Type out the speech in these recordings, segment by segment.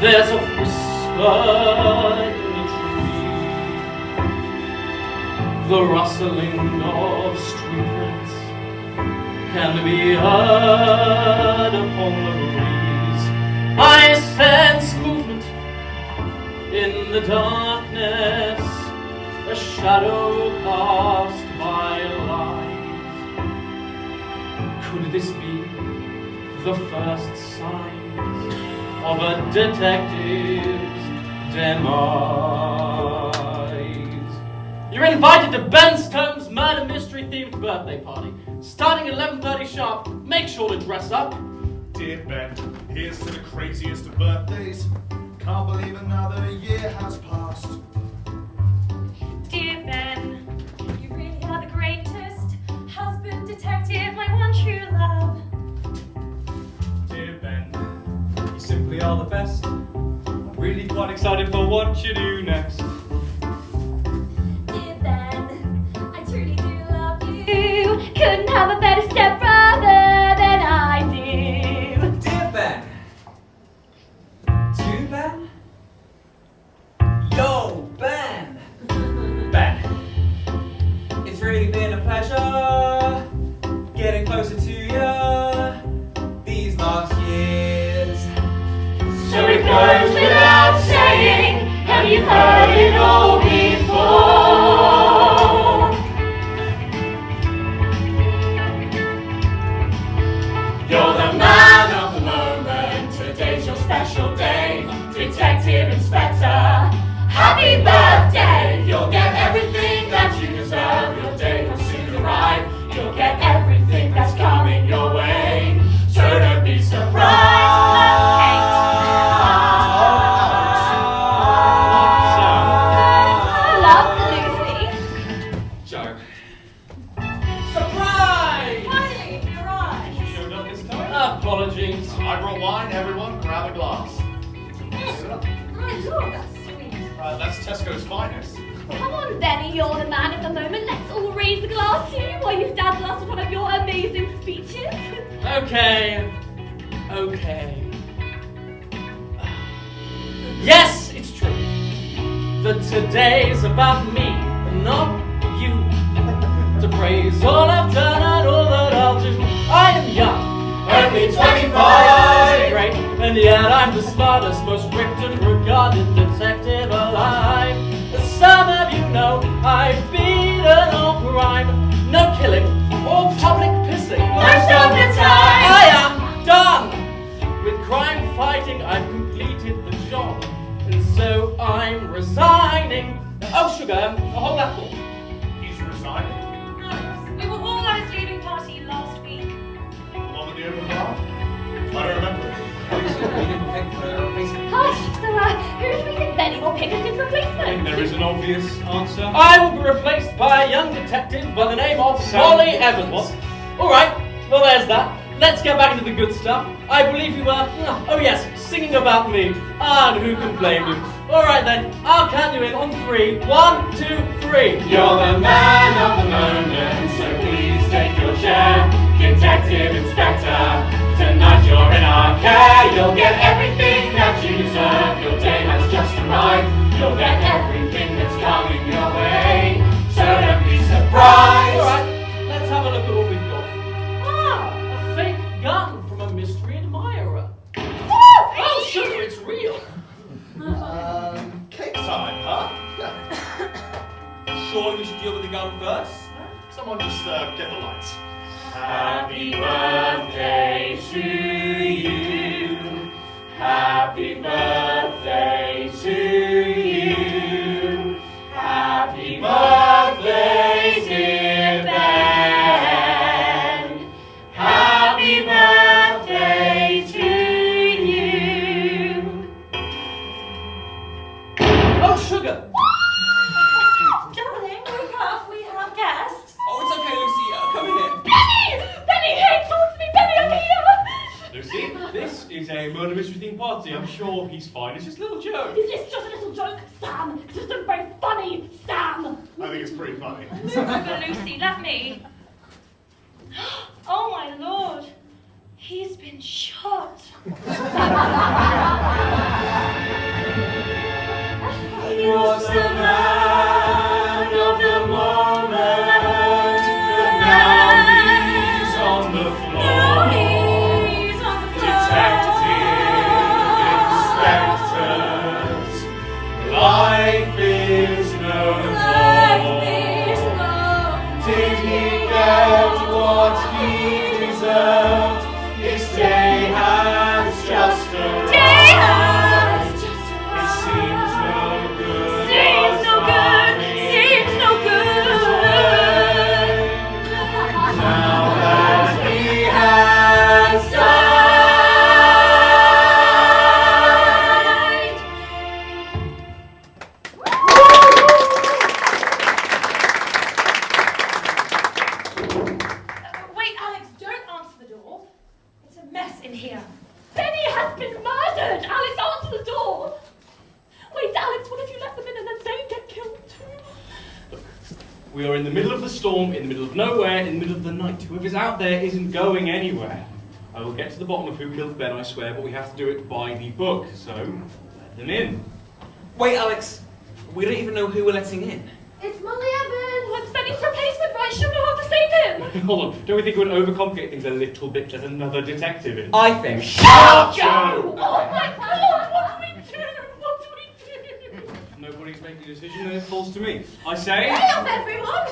There's a whisper in the tree. The rustling of streetlights can be heard upon the breeze. I sense movement in the darkness, a shadow cast by light. Could this be the first signs of a detective's demise? You're invited to Ben Stone's murder mystery themed birthday party, starting at 11:30 sharp. Make sure to dress up. Dear Ben, here's to the craziest of birthdays. Can't believe another year has passed. Dear Ben, you really are the greatest husband, detective, my one true love. Dear Ben, you simply are the best. I'm really quite excited for what you do next. Dear Ben, I truly do love you. Couldn't have a better stepbrother than I do. Dear Ben. To Ben? Yo, Ben! Ben, it's really been a pleasure getting closer to you these last years. So it goes without saying, have you heard it all before? You're the man of the moment, today's your special day, Detective Inspector. Happy birthday! You'll get everything that you deserve. Your day will soon arrive. You'll get everything that's coming your way. So don't be surprised. Love, Lucy. Joe. Surprise! Finally, you're right. You showed up this time? Apologies. I brought wine, everyone. Grab a glass. My lord, that's sweet. That's Tesco's finest. Come on, Benny, you're the man at the moment. Let's all raise the glass to you while you dazzle us with one of your amazing speeches. Okay. Yes, it's true that today's about me and not you. To praise all I've done and all that I'll do. I am young, only 25, great, and yet I'm the smartest, most ripped and regarded detective alive. As some of you know, I've beaten all crime, no killing or public pissing. Most of the time. I am done with crime fighting. I've completed the job, and so I'm resigning. Oh, sugar, hold that thought. He's resigning. Alex, we were all at his leaving party last week. The one with the open bar? I don't remember it. We didn't pick the replacement. Hush, so who do we think Benny will pick as his I think replacement? there is an obvious answer. I will be replaced by a young detective by the name of Molly Evans. What? All right, well there's that. Let's get back into the good stuff. I believe you were, oh yes, singing about me. And who can blame you? All right then, I'll count you in on 3. 1, 2, 3. You're the man of the moment, so please take your chair, Detective Inspector. Tonight you're in our care. You'll get everything that you deserve. Your day has just arrived. You'll get everything that's coming your way. So don't be surprised. All right, let's have a look at what we've got. Ah, a fake gun from a mystery admirer. Oh, sugar, it's real. Cake time, huh? Surely we should deal with the gun first? Someone just get the lights. Happy birthday to you. Happy birthday to you. Happy birthday, dear Ben. Happy birthday to you. Oh, sugar. Darling, wake up, we have guests. Oh, it's okay, Lucy. Come in here. Benny! Benny, hey, talk to me, Benny, I'm here! Lucy, this is a murder mystery themed party. I'm sure he's fine. It's just a little joke. Is this just a little joke, Sam? It's just a very funny, Sam! I think it's pretty funny. Move over, Lucy, let me. Oh my lord, he's been shot. We are in the middle of the storm, in the middle of nowhere, in the middle of the night. Whoever's out there isn't going anywhere. I will get to the bottom of who killed Ben, I swear, but we have to do it by the book, so let them in. Wait, Alex. We don't even know who we're letting in. It's Molly Evans. What's Benny's replacement, right? She'll know how to save him. Hold on, don't we think it would overcomplicate things a little bit to let another detective in? I think. Shut up, Joe! Oh my God! What do we do? What do we do? Nobody's making a decision and it falls to me. I say... Hey up, everyone!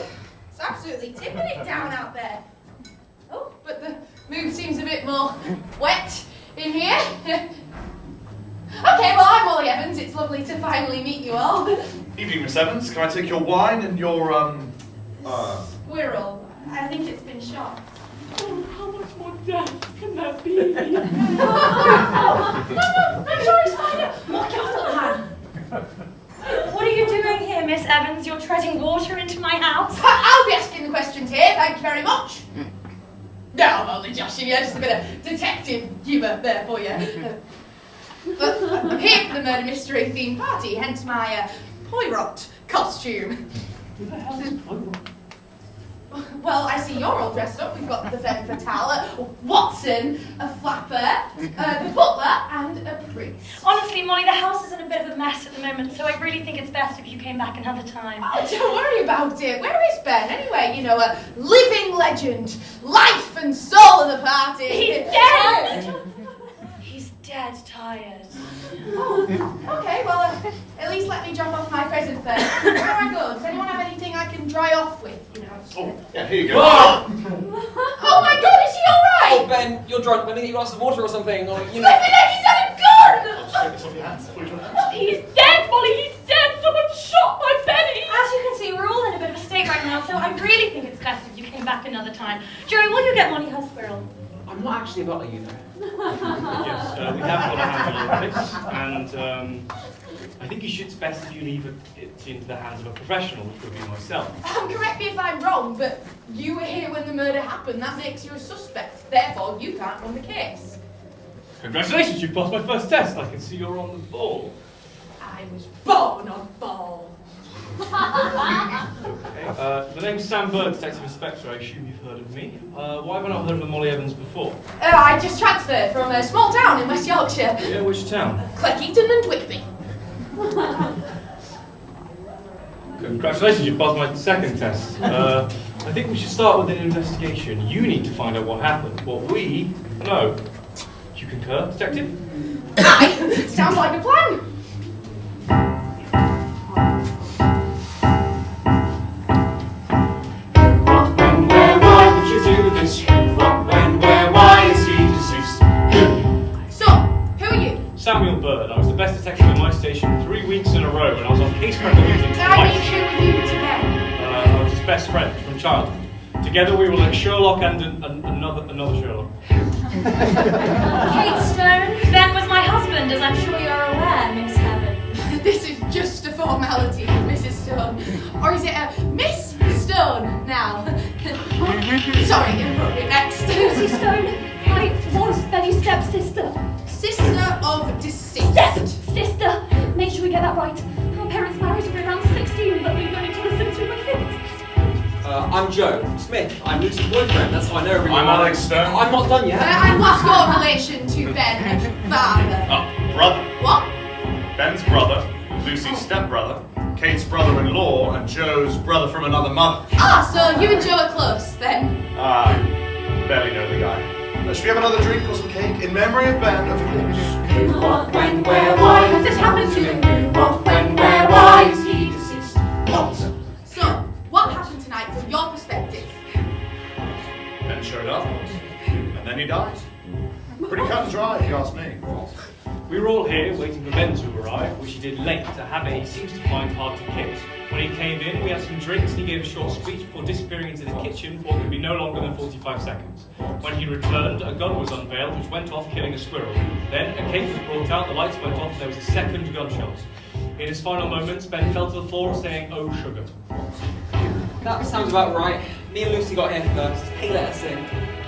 It's absolutely tipping it down out there. Oh, but the mood seems a bit more wet in here. Okay, well, I'm Molly Evans. It's lovely to finally meet you all. Evening, Miss Evans. Can I take your wine and your, Squirrel. I think it's been shot. Oh, how much more death can there be? I'm sure it's fine. Walk your foot, Han. What are you doing here, Miss Evans? You're treading water into my house? I'll be asking the questions here, thank you very much. No, I'm only joshing you, just a bit of detective humour there for you. But I'm here for the murder mystery theme party, hence my Poirot costume. Who the hell is Poirot? Well, I see you're all dressed up. We've got the femme fatale, Watson, a flapper, the butler, and a priest. Honestly, Molly, the house is in a bit of a mess at the moment, so I really think it's best if you came back another time. Oh, don't worry about it. Where is Ben, anyway? You know, a living legend, life and soul of the party. He's dead! He's dead tired. Oh, okay, well, at least let me drop off my present first. Where do I go? Does anyone have anything I can dry off with? You know, just, yeah, here you go. Oh my God, is he Oh, alright? Ben, you're drunk. I need you glass of water or something, or, you know. Flippin' heck, he's had a gun! Just take this off your hands. Put it on your hands. He's dead, Molly, he's dead! Someone shot my Benny! As you can see, we're all in a bit of a state right now, so I really think it's best if you came back another time. Joey, will you get Molly her squirrel? I'm not actually a butler, you know. Yes, we have got a handle on this, and I think it's best if you leave it into the hands of a professional, which would be myself. Correct me if I'm wrong, but you were here when the murder happened. That makes you a suspect. Therefore, you can't run the case. Congratulations, you've passed my first test. I can see you're on the ball. I was born on ball. The name's Sam Bird, Detective Inspector. I assume you've heard of me. Why have I not heard of Molly Evans before? I just transferred from a small town in West Yorkshire. Yeah, which town? Cleckheaton and Whitby. Congratulations, you've passed my second test. I think we should start with an investigation. You need to find out what happened, what we know. Do you concur, Detective? Aye, sounds like a plan. When, where, why would you do this? Who, what, when, where, why is he deceased? So, who are you? Samuel Bird. I was the best detective in my station 3 weeks in a row, and I was on case credible duty I mean, twice. who are you to Ben? I was his best friend from childhood. Together we were like Sherlock and another Sherlock. Kate Stone, Ben was my husband, as I'm sure you're aware, Miss Evans. This is just a formality, Mrs. Stone. Or is it a Miss Stone now? Sorry, inappropriate. Next. Lucy Stone, I was Benny's stepsister. Sister of deceased. Step-sister. Make sure we get that right. Our parents married when we were around 16, but we wanted to listen to my kids. I'm Joe Smith. I'm Lucy's boyfriend. That's how I know everyone. I'm Alex Stone. I'm not done yet. And what's your relation to Ben? Father. Oh, brother. What? Ben's brother, Lucy's stepbrother, Kate's brother-in-law, and Joe's brother from another mother. Ah, so you and Joe are close, then? Barely know the guy. Should we have another drink or some cake in memory of Ben, of course? Who, what, when, where, why has this happened to him? Who, what, when, where, why is he deceased? What? So, what happened tonight from your perspective? Ben showed up, and then he died. Pretty cut and dry, if you ask me. We were all here waiting for Ben to arrive, which he did late to have a he seems to find hard to kill. When he came in, we had some drinks and he gave a short speech before disappearing into the kitchen for what could be no longer than 45 seconds. When he returned, a gun was unveiled which went off killing a squirrel. Then a cake was brought out, the lights went off, and there was a second gunshot. In his final moments, Ben fell to the floor saying, "Oh, sugar." That sounds about right. Me and Lucy got here first. He let us in.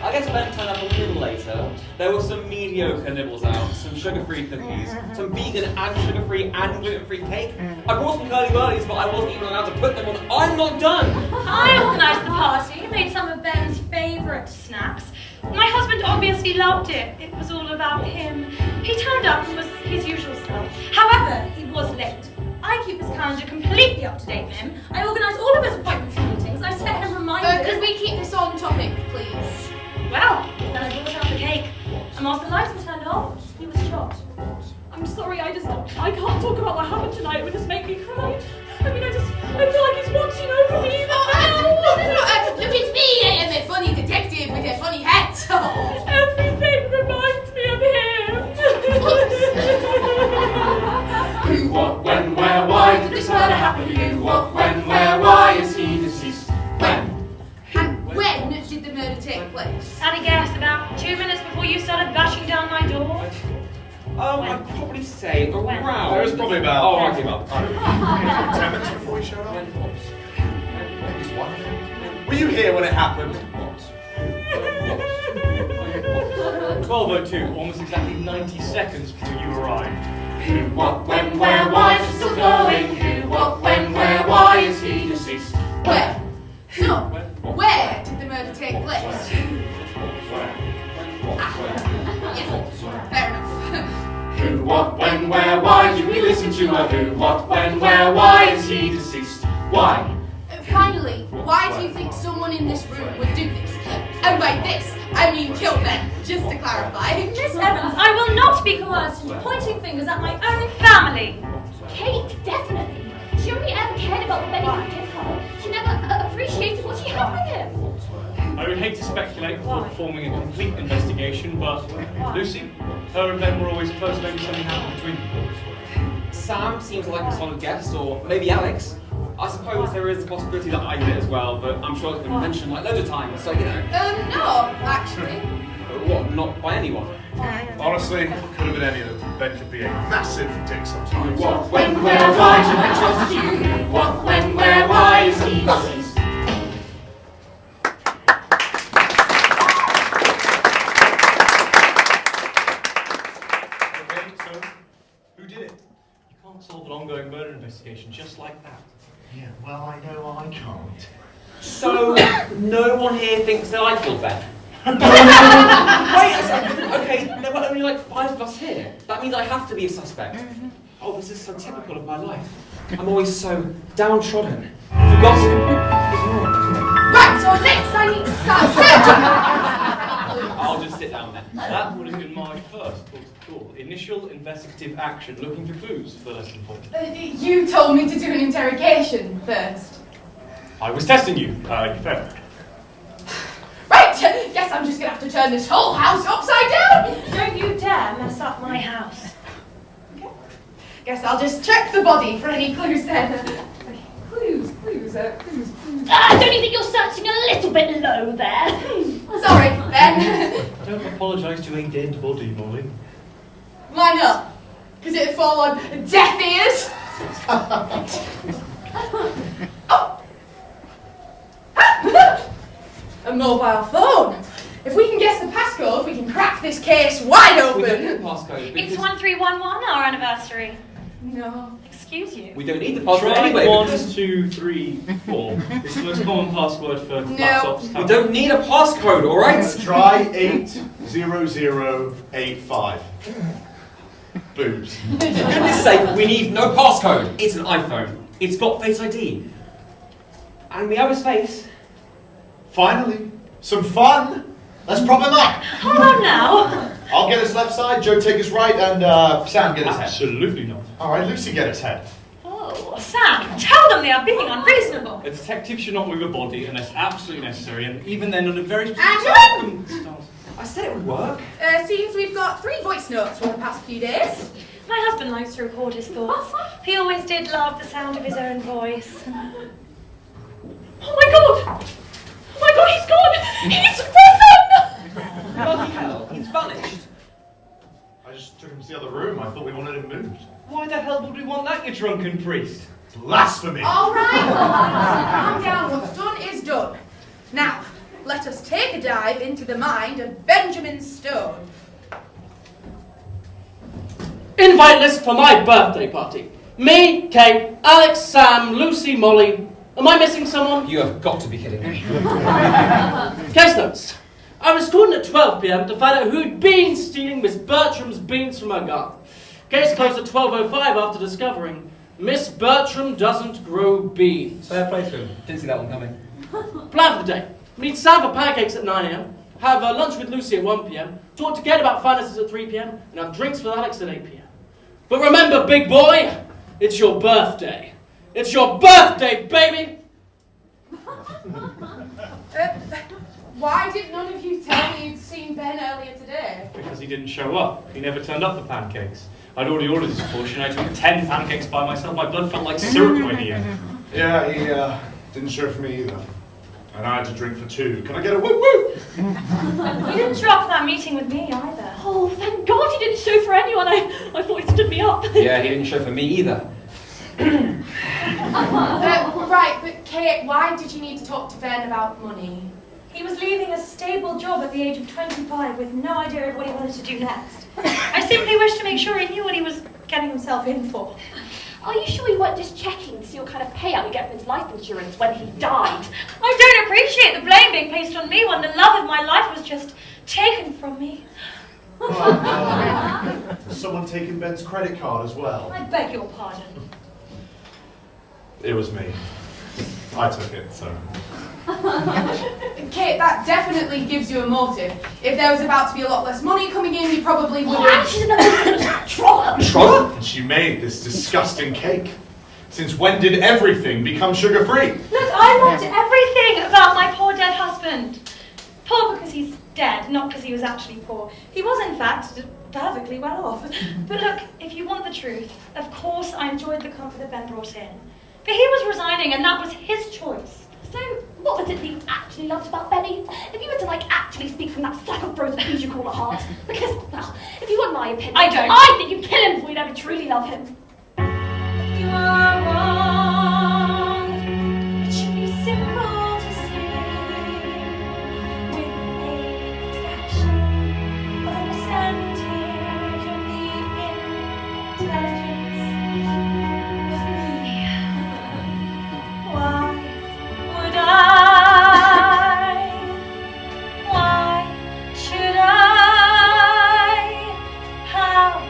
I guess Ben turned up a little later. There were some mediocre nibbles out, some sugar-free cookies, some vegan and sugar-free and gluten-free cake. I brought some curly whirlies, but I wasn't even allowed to put them on. I'm not done! I organised the party, made some of Ben's favourite snacks. My husband obviously loved it. It was all about him. He turned up and was his usual self. However, he was late. I keep his calendar completely up to date for him. I organise all of his appointments and meetings. I set him reminders. Could we keep this on topic, please? Well, then I brought out the cake. And whilst the lights were turned off, he was shot. I'm sorry, I can't talk about what happened tonight. It would just make me cry. I mean, I feel like he's watching over me even now. No, look, it's me, I am a funny detective with a funny hat. Everything reminds me of him. Who, what, when, where, why did this murder happen? Who, what, when, where, why is he deceased? When? And when did the murder take place? Had a guess, about 2 minutes before you started bashing down my door. I'd probably say around. There was probably about... Oh, I give up. 10 minutes before he showed up? Maybe 1. Were you here when it happened? 12:02, almost exactly 90 seconds before you arrived. Who, what, when, where, why is he still going? Who, what, when, where, why is he deceased? Where? So, where did the murder take place? Yes, fair enough. Who, what, when, where, why do we listen to her? Who, what, when, where, why is he deceased? Why? Finally, why do you think someone in this room would do this? And by this, I mean kill them, just to clarify. Miss Evans, I will not be coerced into pointing fingers at my own family. Kate, definitely. She only ever cared about what Benny could give her. She never appreciated what she had with him. I would hate to speculate before performing a complete investigation, but Lucy, her and Ben were always close. Maybe something happened between them. Sam seems like a solid guess, or maybe Alex. I suppose there is the possibility that I did it as well, but I'm sure it's been mentioned like loads of times, so you know. No, actually. What, not by anyone? Honestly, could have been any of them. Ben could be a massive dick sometimes. What, when, where, why did I trust you? What, when, where, why is he deceased? Okay, so who did it? You can't solve an ongoing murder investigation just like that. Yeah, well, I know I can't. So, no one here thinks that I killed Ben? Wait a second. Okay, there were only like 5 of us here. That means I have to be a suspect. Oh, this is so typical of my life. I'm always so downtrodden, forgotten, ignored. Right, so next I need to start searching. I'll just sit down then. That would have been my first port of call. Initial investigative action, looking for clues for lesson 4. You told me to do an interrogation first. I was testing you. You failed. Right, guess I'm just gonna have to turn this whole house upside down. Don't you dare mess up my house. Okay. Guess I'll just check the body for any clues then. Okay, clues. Don't you think you're searching a little bit low there? Sorry, Ben. Don't apologise to a dead body, Molly. Why not? Because it'd fall on deaf ears. Oh. A mobile phone. If we can guess the passcode, we can crack this case wide We don't need open. the passcode It's because 1311, our anniversary. No. Excuse you. we don't need the passcode Try anyway. 1, Because 2, 3, 4. It's the most common password for No. laptops. we don't need a passcode, all right? Try 80085. Boobs. For goodness sake, we need no passcode. It's an iPhone. It's got Face ID. And we have his face. Finally, some fun. Let's prop him up. Hold on now. I'll get his left side, Joe take his right, and Sam get his head. Absolutely not. All right, Lucy get his head. Oh, Sam, tell them they are being unreasonable. A detective should not move a body unless absolutely necessary, and even then under very And specific circumstances. I said it would work. Seems we've got 3 voice notes from the past few days. My husband likes to record his thoughts. He always did love the sound of his own voice. Oh my god! Oh my god, he's gone! He's risen! Bloody hell, he's vanished. Are I just took him to the other room. I thought we wanted him moved. Why the hell would we want that, you drunken priest? Blasphemy! All right, calm down. What's done is done. Now, let us take a dive into the mind of Benjamin Stone. Invite list for my birthday party. Me, Kate, Alex, Sam, Lucy, Molly. Am I missing someone? You have got to be kidding me. Case notes. I was called in at 12 p.m. to find out who'd been stealing Miss Bertram's beans from her garden. Case closed at 12:05 after discovering Miss Bertram doesn't grow beans. Fair play to him. Didn't see that one coming. Plan for the day. Meet Sam for pancakes at 9 a.m. Have lunch with Lucy at 1 p.m. Talk to Kate about finances at 3 p.m. And have drinks with Alex at 8 p.m. But remember, big boy, it's your birthday. It's your birthday, baby! Why did none of you tell me you'd seen Ben earlier today? Because he didn't show up. He never turned up for pancakes. I'd already ordered his portion. I took 10 pancakes by myself. My blood felt like syrup when he Yeah, he didn't show for me either. And I had to drink for 2. Can I get a woo-woo? You didn't show up for that meeting with me either. Oh, thank God he didn't show for anyone. I thought he stood me up. Yeah, he didn't show for me either. Right, but Kate, why did you need to talk to Ben about money? He was leaving a stable job at the age of 25 with no idea of what he wanted to do next. I simply wished to make sure he knew what he was getting himself in for. Are you sure you weren't just checking to see what kind of payout you get from his life insurance when he died? I don't appreciate the blame being placed on me when the love of my life was just taken from me. Has someone taken Ben's credit card as well? I beg your pardon. It was me. I took it, so... Kate, that definitely gives you a motive. If there was about to be a lot less money coming in, you probably would have... She's another trollop. Trollop? And she made this disgusting cake. Since when did everything become sugar-free? Look, I loved everything about my poor dead husband. Poor because he's dead, not because he was actually poor. He was, in fact, perfectly well off. But look, if you want the truth, of course I enjoyed the comfort that Ben brought in. But he was resigning, and that was his choice. So, what was it that you actually loved about Benny? If you were to, actually speak from that sack of frozen peas you call a heart. Because, well, if you want my opinion, I don't. I think you'd kill him before you'd ever truly love him. You are wrong. It should be simple to see. With a fraction of a percentage of the intelligence of me. Why would I? Why should I? How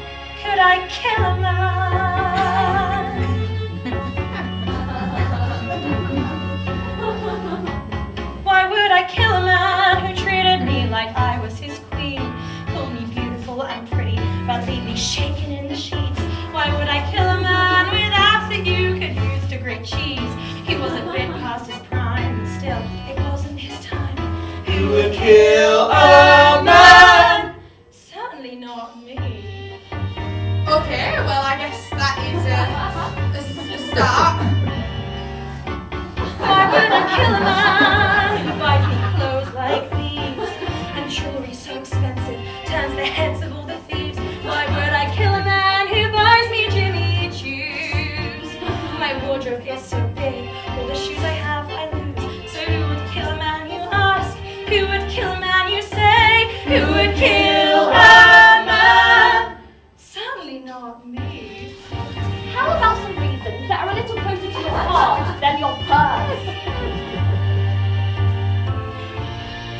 could I kill a man? Why would I kill a man who treated me like I was his queen? Called me beautiful and pretty, but leave me shaking in the sheets. Why would I kill a man with abs that you could use to grate cheese? He was a bit past his prime, but still, it wasn't his time. Who would kill a man? Certainly not me. Okay, well, I guess that is a start. Why would I kill a man who buys me clothes like these? And jewelry so expensive turns the heads of all the thieves. Why would I kill a man who buys me Jimmy Choos? My wardrobe is so big, all the shoes I have I lose. So who would kill a man, you ask? Who would kill a man, you say? Who would kill a man? Certainly not me. How about some reasons that are a little closer to your heart than your purse?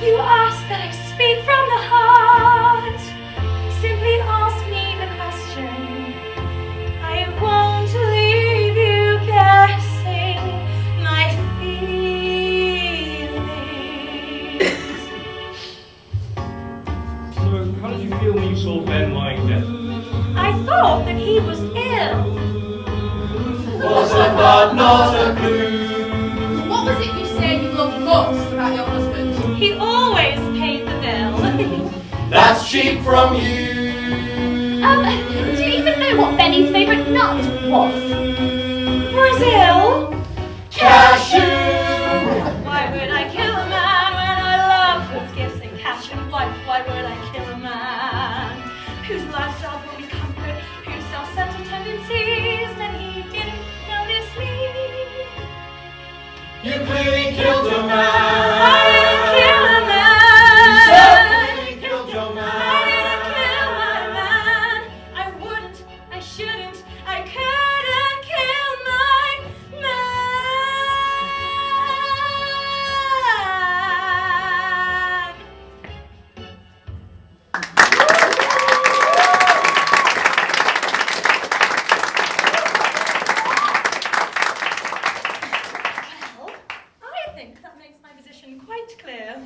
You ask that I speak from the heart. Simply ask me the question. I won't leave you guessing my feelings. So, how did you feel when you saw Ben lying dead? I thought that he was ill. Wasn't that not a clue? What was it you say you loved most about your husband? He always paid the bill. That's cheap from you. Do you even know what Benny's favourite nut was? Brazil? Cashew. Why would I kill a man when I love his gifts and cash and life? Why would I kill a man whose lifestyle You clearly killed your man. I didn't kill a man. You certainly killed your man. I didn't kill my man. I wouldn't, I shouldn't, I couldn't kill my man. Well, I think that makes my position quite clear.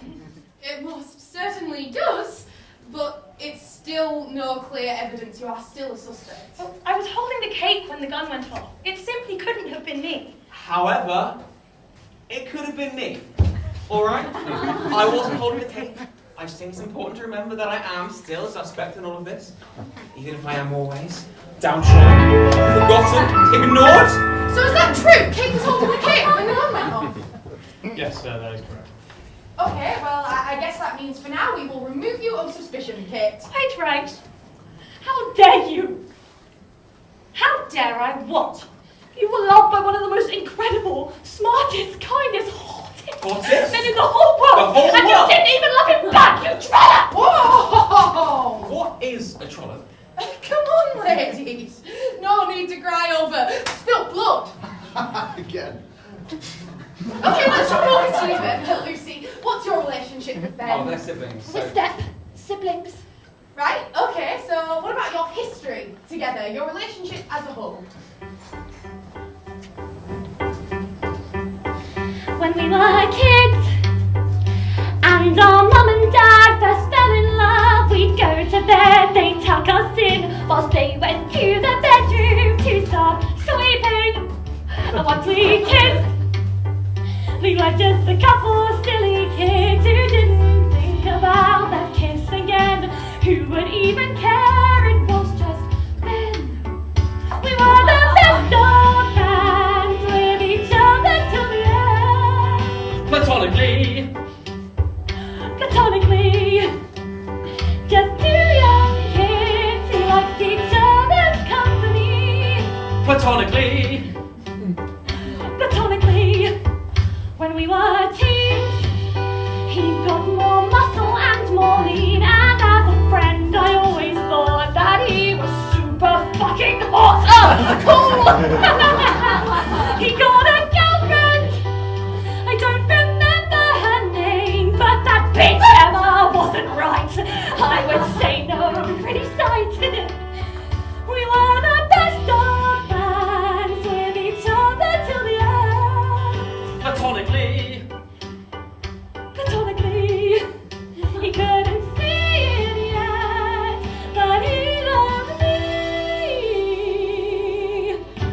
It most certainly does, but it's still no clear evidence you are still a suspect. Well, I was holding the cake when the gun went off. It simply couldn't have been me. However, it could have been me. Alright? I wasn't holding the cake. I just think it's important to remember that I am still a suspect in all of this. Even if I am always downtrodden, forgotten, ignored. So is that true? Kate was holding the cake when the gun went off? Yes, that is correct. Okay, well, I guess that means for now we will remove you of suspicion, Kate. Quite right. How dare you? How dare I what? You were loved by one of the most incredible, smartest, kindest, Hottest? men in the whole world. The whole and world? you didn't even love him back, you trollop! Whoa! What is a trollop? Come on, ladies. No need to cry over spilt blood. Again. Okay, let's just focus on you then, Lucy. What's your relationship with Ben? Oh, they're siblings. We're step siblings. Right, okay, so what about your history together, your relationship as a whole? When we were kids and our mum and dad first fell in love, we'd go to bed, they'd tuck us in whilst they went to the bedroom to start sweeping. And once we kissed, we were just a couple of silly kids who didn't think about that kiss again. Who would even care? It was just then. We were the best of friends with each other till the end. Platonically. Platonically. Just two young kids who liked each other's company. Platonically. Platonically. When we were teens, he got more muscle and more lean, and as a friend I always thought that he was super fucking hot. Cool! He got a girlfriend, I don't remember her name, but that bitch Emma wasn't right. I would say no pretty sight. We were the best of friends with each other till the end. Platonically. Platonically, he couldn't see it yet, but he loved me.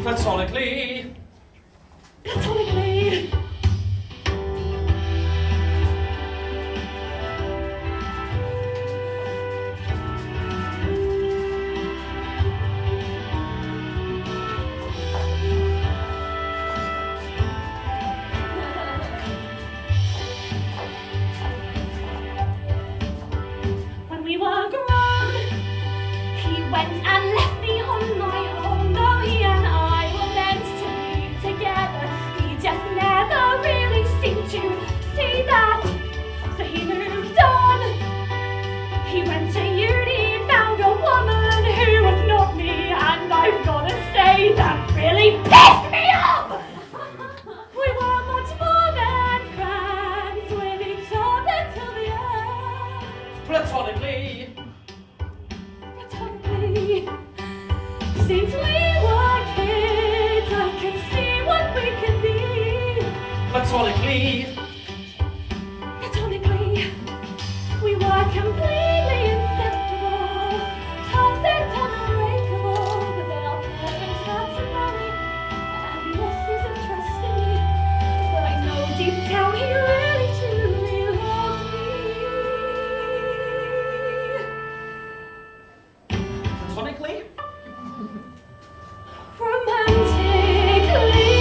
Platonically. Platonically. When we were grown, he went and left me on my own. Though he and I were meant to be together, he just never really seemed to see that. So he moved on. He went to uni and found a woman who was not me, and I've gotta say that really pissed me off. We were much more than friends with each other till the end. Platonically. Platonically. Since we were kids, I could see what we could be. Platonically. Platonically. We were completely inseparable. Toxic, unbreakable. But then our parents had to marry, and he lost his interest in me. But I know deep down he really truly loved me. Platonically? Romantically.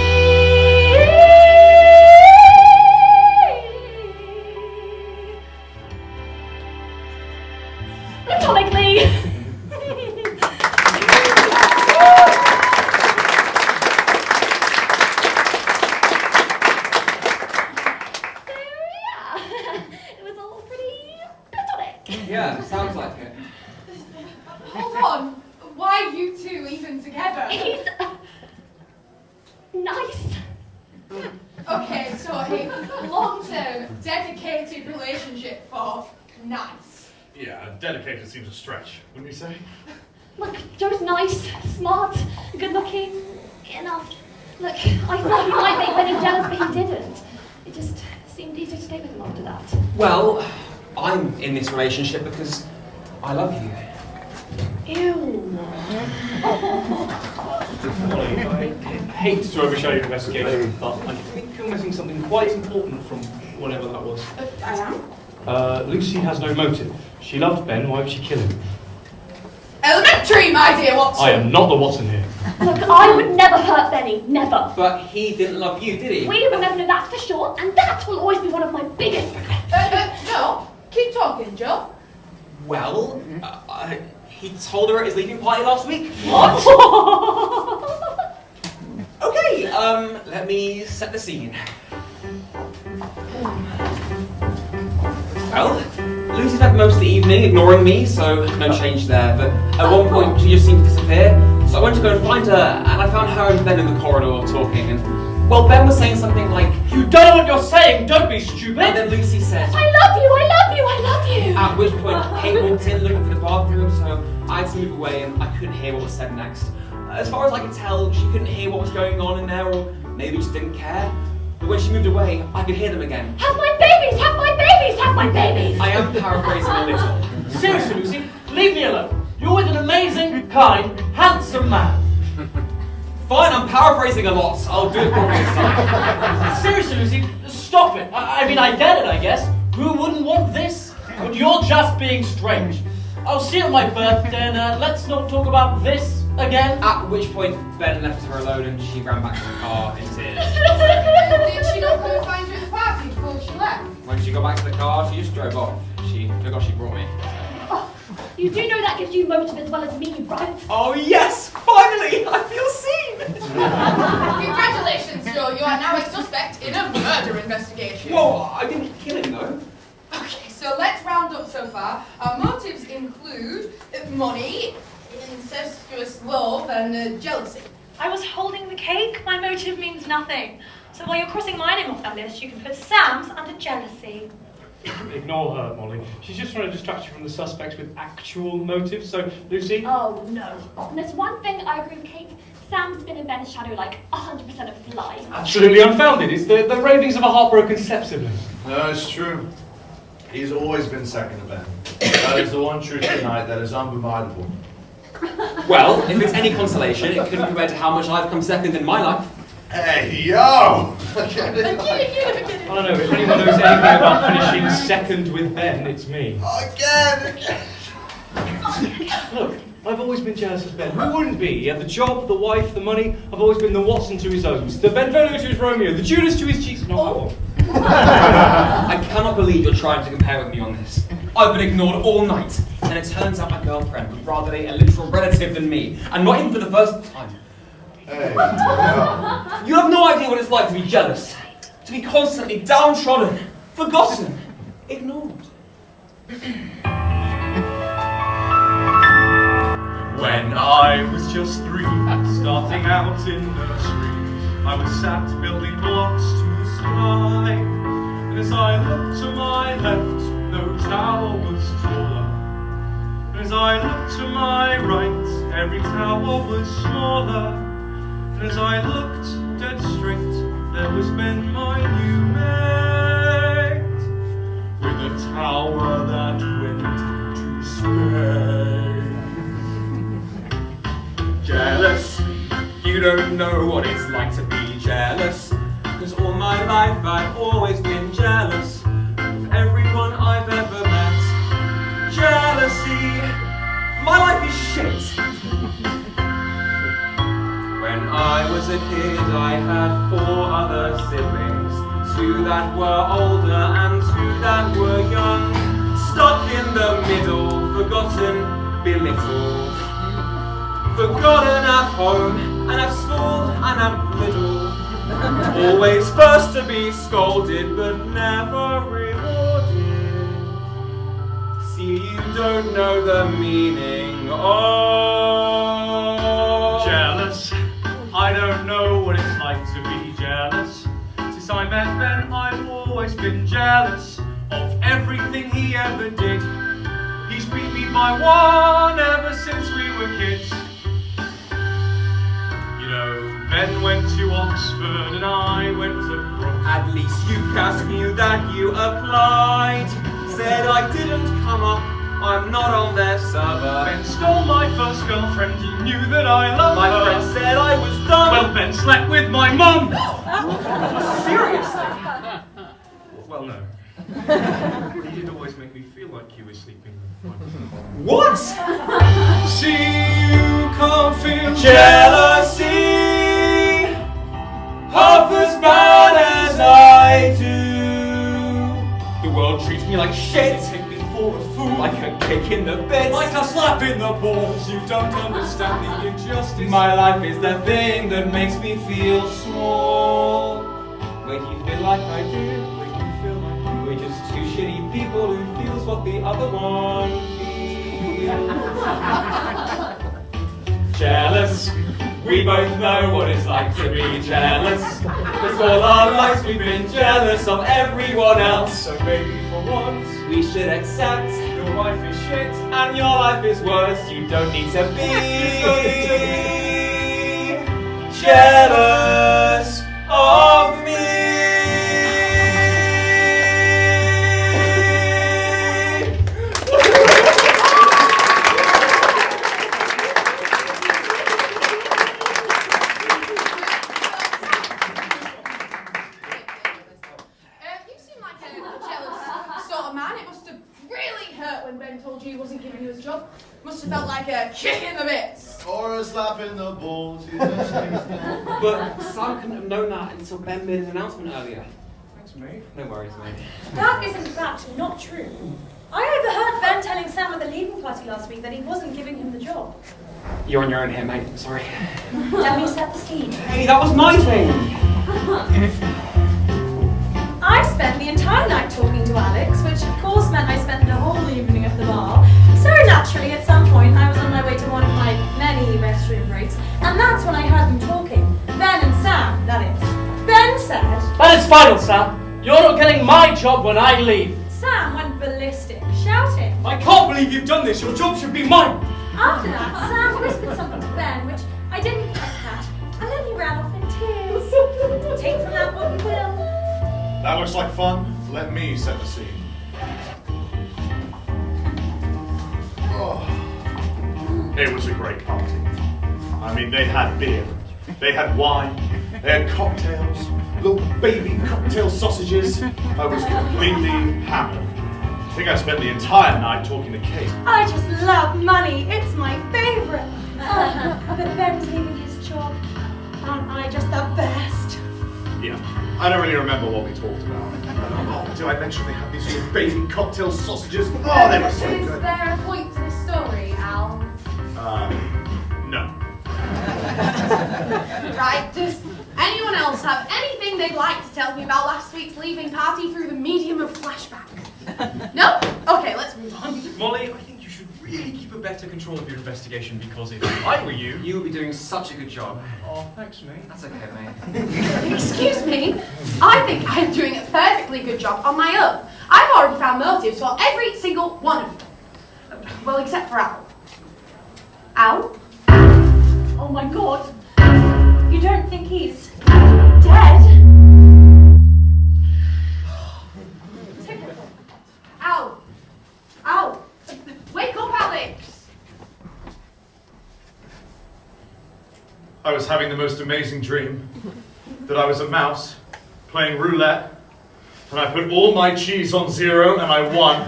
He's nice. Okay, so a long-term, dedicated relationship for nice. Yeah, dedicated seems a stretch, wouldn't you say? Look, Joe's nice, smart, good-looking, enough. Look, I thought he might make Benny jealous, but he didn't. It just seemed easier to stay with him after that. Well, I'm in this relationship because I love you. Ew. Molly, I hate to overshadow your investigation, but I think you're missing something quite important from whatever that was. I am? Lucy has no motive. She loved Ben, why would she kill him? Elementary, my dear Watson! I am not the Watson here. Look, I would never hurt Benny, never. But he didn't love you, did he? We will never know that for sure, and that will always be one of my biggest regrets. No, keep talking, Joe. Well, he told her at his leaving party last week. What? Okay, let me set the scene. Well, Lucy spent most of the evening ignoring me, so no change there, but at one point she just seemed to disappear, so I went to go and find her, and I found her and Ben in the corridor talking, and, well, Ben was saying something like, You don't know what you're saying, don't be stupid! and then Lucy said, I love you, I love you, I love you. at which point Kate walked in looking for the bathroom, so I had to move away and I couldn't hear what was said next. As far as I could tell, she couldn't hear what was going on in there, or maybe just didn't care. But when she moved away, I could hear them again. Have my babies, have my babies, have my babies. I am paraphrasing a little. Seriously, Lucy, leave me alone. You're with an amazing, kind, handsome man. Fine, I'm paraphrasing a lot. I'll do it properly this time. Seriously, Lucy, stop it. I mean, I get it, I guess. Who wouldn't want this? But you're just being strange. I'll see you at my birthday, and let's not talk about this again. At which point, Ben left her alone and she ran back to the car in tears. Did she not come and find you at the party before she left? When she got back to the car, she just drove off. She forgot she brought me. Oh, you do know that gives you motive as well as me, right? Oh yes! Finally! I feel seen! Congratulations, Joe. You are now a suspect in a murder investigation. Whoa, I didn't kill him though. Okay, so let's round up so far. Our motives include money, incestuous love, and jealousy. I was holding the cake. My motive means nothing. So while you're crossing my name off that list, you can put Sam's under jealousy. Ignore her, Molly. She's just trying to distract you from the suspects with actual motives. So, Lucy? Oh, no. And there's one thing I agree with Kate. Sam's been in Ben's shadow like 100% of his life. Absolutely unfounded. It's the ravings of a heartbroken step-sibling. No, it's true. He's always been second to Ben. That is the one truth tonight that is undeniable. Well, if it's any consolation, it couldn't compare to how much I've come second in my life. Hey, yo! I don't know, if anyone knows anything about finishing second with Ben, it's me. Again! Look, I've always been jealous of Ben. Who wouldn't be? He had the job, the wife, the money. I've always been the Watson to his O's, the Benvolio to his Romeo, the Judas to his cheeks. Not that one. I cannot believe you're trying to compare with me on this. I've been ignored all night, and it turns out my girlfriend was rather a literal relative than me, and not even for the first time. Hey, yo. You have no idea what it's like to be jealous, to be constantly downtrodden, forgotten, ignored. When I was just 3, starting out in nursery, I was sat building blocks to the sky. And as I looked to my left, no tower was taller. And as I looked to my right, every tower was smaller. And as I looked dead straight, there was Ben, my new mate, with a tower that went to space. Jealous, you don't know what it's like to be jealous. Cause all my life I've always been jealous of everyone I've ever met. Jealousy, my life is shit. When I was a kid I had 4 other siblings, 2 that were older and 2 that were young. Stuck in the middle, forgotten, belittled. Forgotten at home, and at school, and at middle. Always first to be scolded, but never rewarded. See, you don't know the meaning of Jealous, I don't know what it's like to be jealous. Since I met Ben, I've always been jealous of everything he ever did. He's beat me by one ever since we were kids. You know, Ben went to Oxford and I went to Brook. At least UCAS knew that you applied. Said I didn't come up, I'm not on their server. Ben stole my first girlfriend, he knew that I loved My her. friend said I was dumb. Well, Ben slept with my mum! Seriously? Well, no. He did always make me feel like you were sleeping with my mum. What? See, you can't feel Jealousy, half as bad as I do. The world treats me like shit. Take me for a fool. Like a kick in the bits. Like a slap in the balls. You don't understand the injustice. My life is the thing that makes me feel small. Make you feel like I do. Make you feel like we're just two shitty people who feels what the other one feels. Jealous. We both know what it's like to be jealous. Because all our lives we've been jealous of everyone else. So maybe for once, we should accept your life is shit. and your life is worse. You don't need to be jealous of me. You seem like a jealous sort of man. It must have really hurt when Ben told you he wasn't giving you his job. Must have felt like a kick in the bits. Or a slap in the balls. But Sam couldn't have known that until Ben made an announcement earlier. Thanks, mate. No worries, mate. That is in fact not true. I overheard Ben telling Sam at the leaving party last week that he wasn't giving him the job. You're on your own here, mate. I'm sorry. Let me set the scene. Hey, that was my thing. I spent the entire night talking to Alex, which of course meant I spent the whole evening at the bar. So naturally, at some point, I was on my way to one of my many restroom breaks, and that's when I heard them talking. Ben and Sam, that is. Ben said... That is final, Sam. You're not getting my job when I leave. Sam went ballistic, shouting. I can't believe you've done this. Your job should be mine. After that, Sam whispered something to Ben, which I didn't quite catch, and then he ran off in tears. Take from that what you will. That looks like fun. Let me set the scene. Oh. It was a great party. I mean, they had beer, they had wine, they had cocktails, little baby cocktail sausages. I was completely hammered. I think I spent the entire night talking to Kate. I just love money. It's my favourite. But Ben's leaving his job. Aren't I just the best? Yeah, I don't really remember what we talked about. Oh, did I mention they had these little baby cocktail sausages? Oh, they were so Is good. there a point to this story, Al? No. Right, does anyone else have anything they'd like to tell me about last week's leaving party through the medium of flashback? No? Okay, let's move on. Molly, I think you should really keep a better control of your investigation because if I were you... You will be doing such a good job. Oh, thanks, mate. That's okay, mate. Excuse me? I think I'm doing a perfectly good job on my own. I've already found motives for every single one of you. Well, except for Al. Al? Oh my god. You don't think he's dead? Al! Al! Wake up, Alex! I was having the most amazing dream that I was a mouse playing roulette, and I put all my cheese on 0 and I won.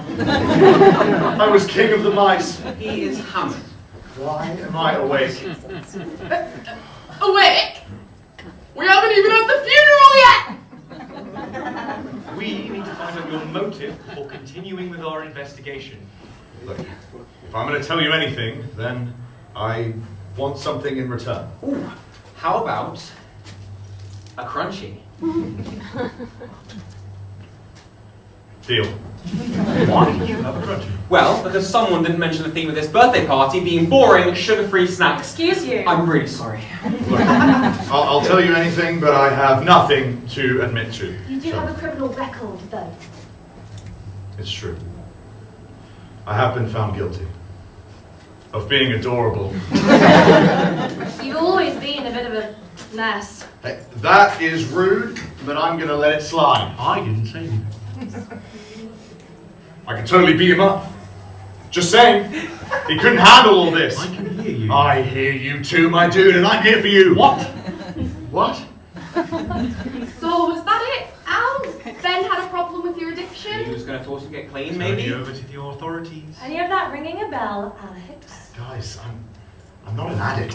I was king of the mice. He is hammered. Why am I awake? Awake? We haven't even had the funeral yet! We need to find out your motive for continuing with our investigation. Look, if I'm going to tell you anything, then I want something in return. Ooh, how about a crunchy? Deal. Why do you have a grudge? Well, because someone didn't mention the theme of this birthday party being boring, sugar-free snacks. Excuse you. I'm really sorry. Look, I'll tell you anything, but I have nothing to admit to. You do have a criminal record, though. It's true. I have been found guilty of being adorable. You've always been a bit of a mess. Hey, that is rude, but I'm going to let it slide. I didn't say anything. I could totally beat him up. Just saying. He couldn't handle all this. I can hear you. I hear you too, my dude, and I'm here for you. What? What? So was that it, Al? Ben had a problem with your addiction? He was going to force you to get clean, Turn maybe? you over to the authorities. Any of that ringing a bell, Alex? Guys, I'm not an addict.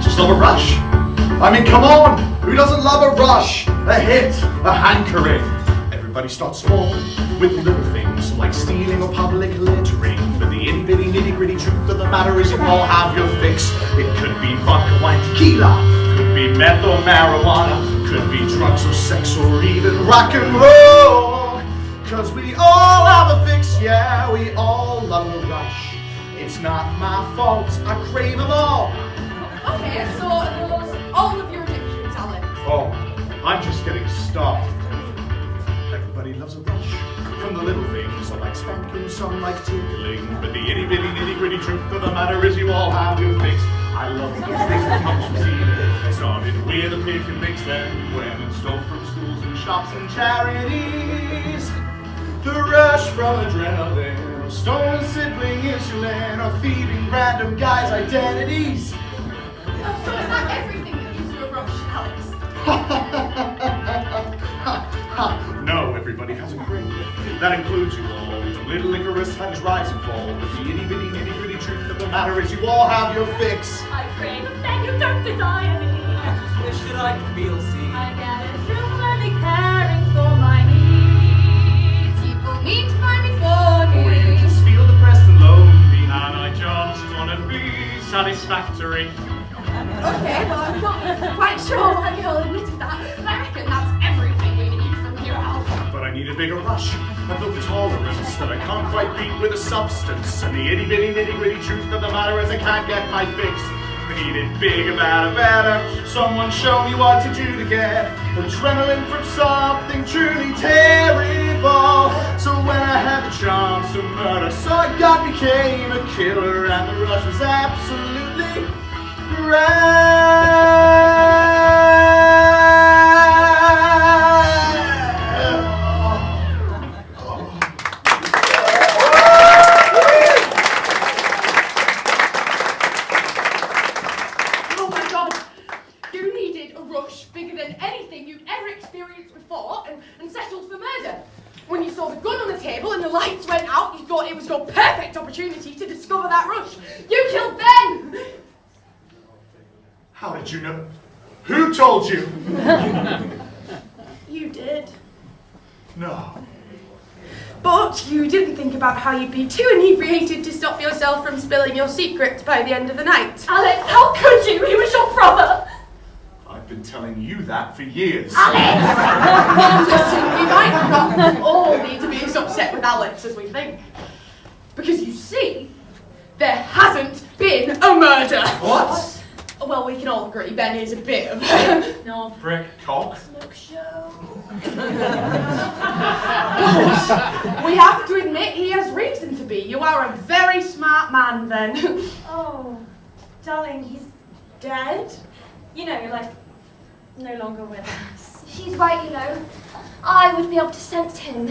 Just love a rush. I mean, come on. Who doesn't love a rush? A hit, a hankering. Everybody starts small with little things like stealing or public littering. But the itty bitty nitty gritty truth of the matter is you all have your fix. It could be vodka, wine, tequila. Could be meth or marijuana. Could be drugs or sex or even rock and roll. Cause we all have a fix, yeah, we all love a rush. It's not my fault, I crave them all. Okay, so it was all of your addictions, Alex. Oh, I'm just getting started. Everybody loves a rush. From the little things, some like spanking, some like tickling. But the itty bitty nitty gritty truth of the matter is you all have your fix. I love those things that comes from seed. It started with a pick and mix, then went and stole from schools and shops and charities. The rush from adrenaline, or stolen sibling insulin, or thieving random guys' identities. So is that everything that gives you a rush, Alex? No, everybody has a grade. That includes you all. The little licorice has rise and fall. But the itty bitty nitty gritty truth of the matter is you all have your fix. I crave a thing you don't desire me. Should I feel seen? I get it through only caring for my needs. People need to find me funny. Or you just feel depressed and lonely. And I just want to be satisfactory. Okay, well, I'm not quite sure why you all admitted that, but I reckon that's everything we need from here out. But I need a bigger rush. I've built a tolerance that I can't quite beat with a substance. And the itty bitty nitty gritty truth of the matter is I can't get my fix. I need it bigger, better. Someone show me what to do to get adrenaline from something truly terrible. So when I had the chance to murder, so I became a killer, and the rush was absolutely Oh my god! You needed a rush bigger than anything you'd ever experienced before and settled for murder. When you saw the gun on the table and the lights went out, you thought it was your perfect opportunity to discover that rush. You killed Ben! How did you know? Who told you? You did. No. But you didn't think about how you'd be too inebriated to stop yourself from spilling your secret by the end of the night. Alex, how could you? He was your brother. I've been telling you that for years. Listen, we might not all need to be as upset with Alex as we think. Because you see, there hasn't been a murder. What? Well, we can all agree Ben is a bit of No. Brick. Cock? Smoke show. But we have to admit he has reason to be. You are a very smart man, then. Oh, darling, he's dead? You know, like, no longer with us. She's right, you know. I would be able to sense him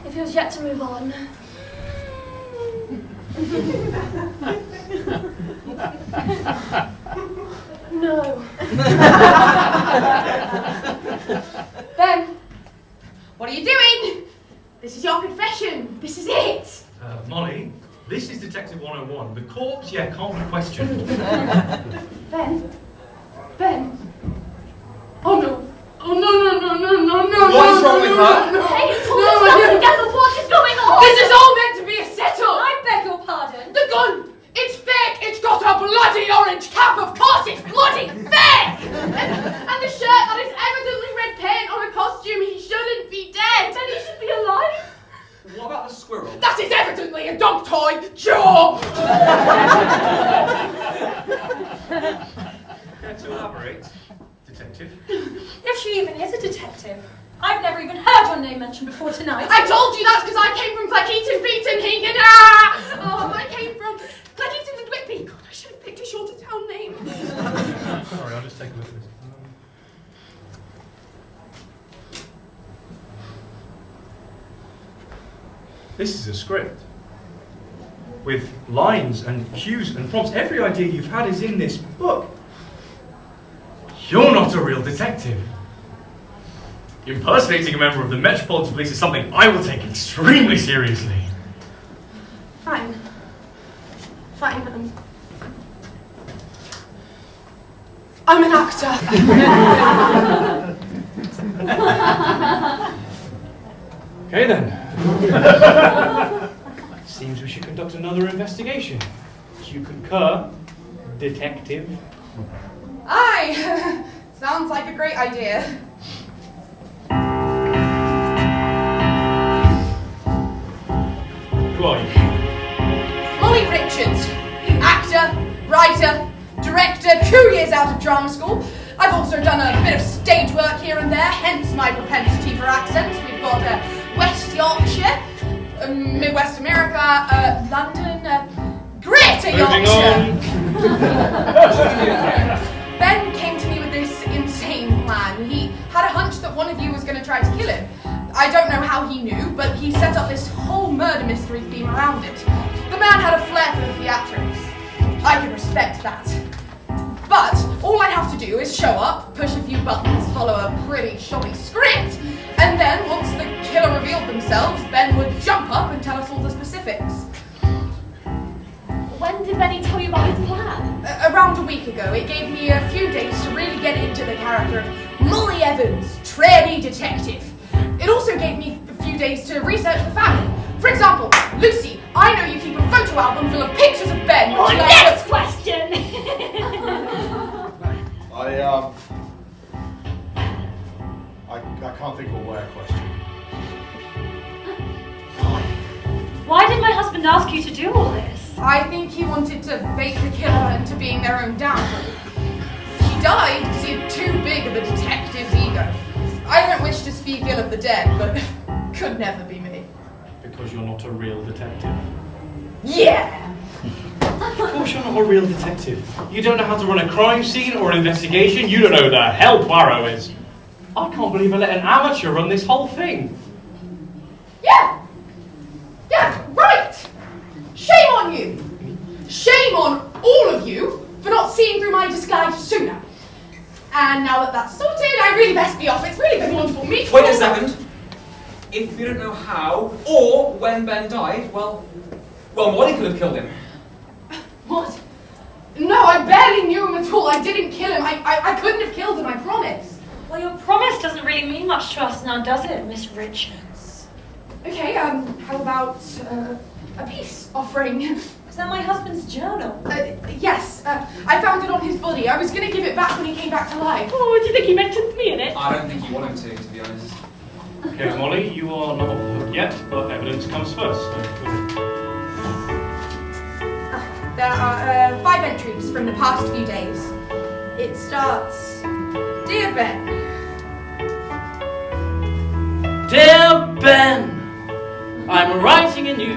if he was yet to move on. No. Ben, what are you doing? This is your confession. This is it. Molly, this is Detective 101. The corpse, yeah, can't be questioned. Ben. Oh no. Oh no. What is wrong with her? No. Hey, pull yourself together. What is going on? This is all meant to be a setup. I beg your pardon. The gun! It's fake! It's got a bloody orange cap! Of course it's bloody fake! And the shirt that is evidently red paint on a costume, he shouldn't be dead! Then he should be alive. What about the squirrel? That is evidently a dog toy! Sure! Get to Elaborate, detective. If she even is a detective. I've never even heard your name mentioned before tonight. I told you that's because I came from Cleckheaton, Beaton, Hegan. Ah! I came from Cleckheaton and Whitby. God, I should have picked a shorter town name. Sorry, I'll just take a look at this. This is a script. With lines and cues and prompts. Every idea you've had is in this book. You're not a real detective. Impersonating a member of the Metropolitan Police is something I will take extremely seriously. Fine. I'm an actor. Okay then. Seems we should conduct another investigation. Do you concur, detective? Aye. Sounds like a great idea. Who are you? Molly Richards. Actor, writer, director, 2 years out of drama school. I've also done a bit of stage work here and there, hence my propensity for accents. We've got West Yorkshire, Midwest America, London, Greater Yorkshire. Ben came to me with this insane plan. He had a hunch that one of you was going to try to kill him. I don't know how he knew, but he set up this whole murder mystery theme around it. The man had a flair for the theatrics. I can respect that. But all I have to do is show up, push a few buttons, follow a pretty shoddy script, and then once the killer revealed themselves, Ben would jump up and tell us all the specifics. When did Benny tell you about his plan? Around a week ago. It gave me a few days to really get into the character of Molly Evans, trainee detective. It also gave me a few days to research the family. For example, Lucy, I know you keep a photo album full of pictures of Ben. Oh, next question! I can't think of a better question. Why did my husband ask you to do all this? I think he wanted to bait the killer into being their own downfall. He died because he had too big of a detective's ego. I don't wish to speak ill of the dead, but could never be me. Because you're not a real detective. Yeah! Of course you're not a real detective. You don't know how to run a crime scene or an investigation. You don't know who the hell Poirot is. I can't believe I let an amateur run this whole thing. Yeah, right! Shame on you! Shame on all of you for not seeing through my disguise sooner. And now that that's sorted, I really best be off. It's really been wonderful meeting you. Wait a second. If you don't know how or when Ben died, well, Molly could have killed him. What? No, I barely knew him at all. I didn't kill him. I couldn't have killed him, I promise. Well, your promise doesn't really mean much to us now, does it, Miss Richards? Okay, how about a peace offering? Is that my husband's journal? Yes, I found it on his body. I was going to give it back when he came back to life. Oh, do you think he mentions me in it? I don't think you want him to be honest. Okay, Molly, you are not off the hook yet, but evidence comes first. There are 5 entries from the past few days. It starts, Dear Ben. Dear Ben, I'm writing in you,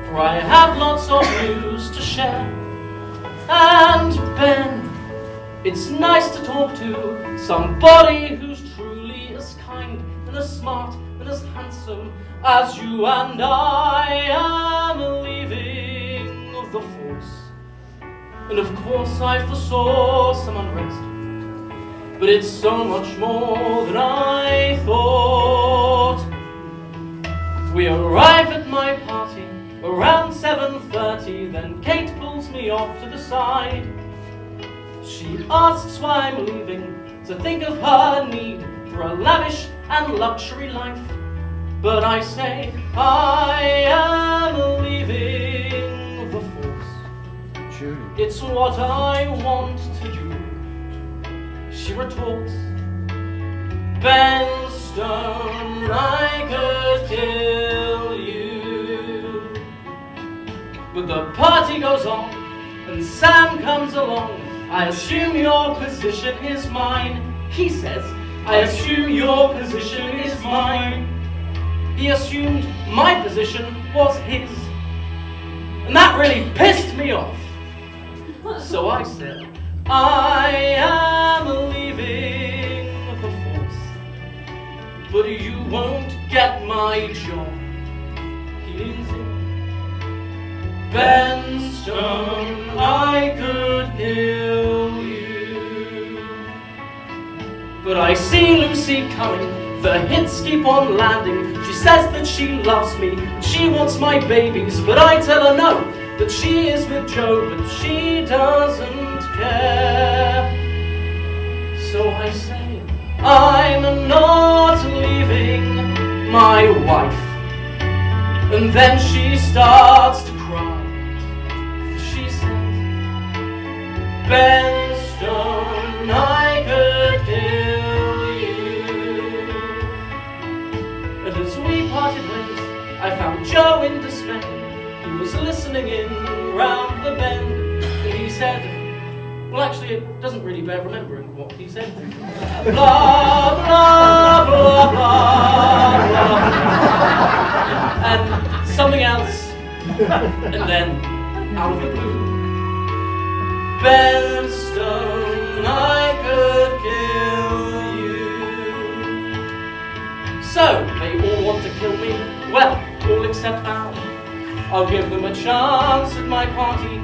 for I have lots of news to share. And Ben, it's nice to talk to somebody who's truly as kind and as smart and as handsome as you and I am leaving the force. And of course I foresaw some unrest, but it's so much more than I thought. We arrive at my party around 7:30, then Kate pulls me off to the side. She asks why I'm leaving, to think of her need for a lavish and luxury life. But I say I am leaving the force. It's what I want to do. She retorts, Ben Stone, I could kill you. But the party goes on, and Sam comes along, I assume your position is mine. He says, I assume your position is mine. He assumed my position was his. And that really pissed me off. So I said, I am leaving the force, but you won't get my job. He leans in. Benstone, I could kill you. But I see Lucy coming, the hits keep on landing. She says that she loves me, and she wants my babies, but I tell her no, that she is with Joe, but she doesn't care. So I say, I'm not leaving my wife. And then she starts to cry. She says, Benstone, I could kill you. And as we parted ways, I found Joe in despair. He was listening in round the bend. And he said, well, actually, it doesn't really bear remembering what he said. Blah, blah, blah, blah, blah. And something else. And then, out of the blue, Benstone, I could kill you. So, they all want to kill me. Well, all except Al. I'll give them a chance at my party.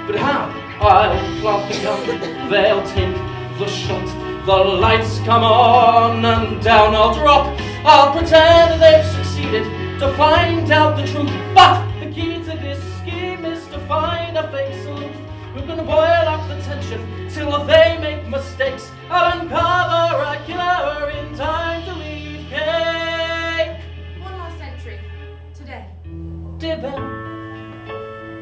But how? I'll plant the gun, they'll take the shot. The lights come on and down I'll drop. I'll pretend they've succeeded to find out the truth. But the key to this scheme is to find a fake salute who can boil up the tension till they make mistakes. I'll uncover a killer in time to leave cake. One last entry. Today. Dear Ben,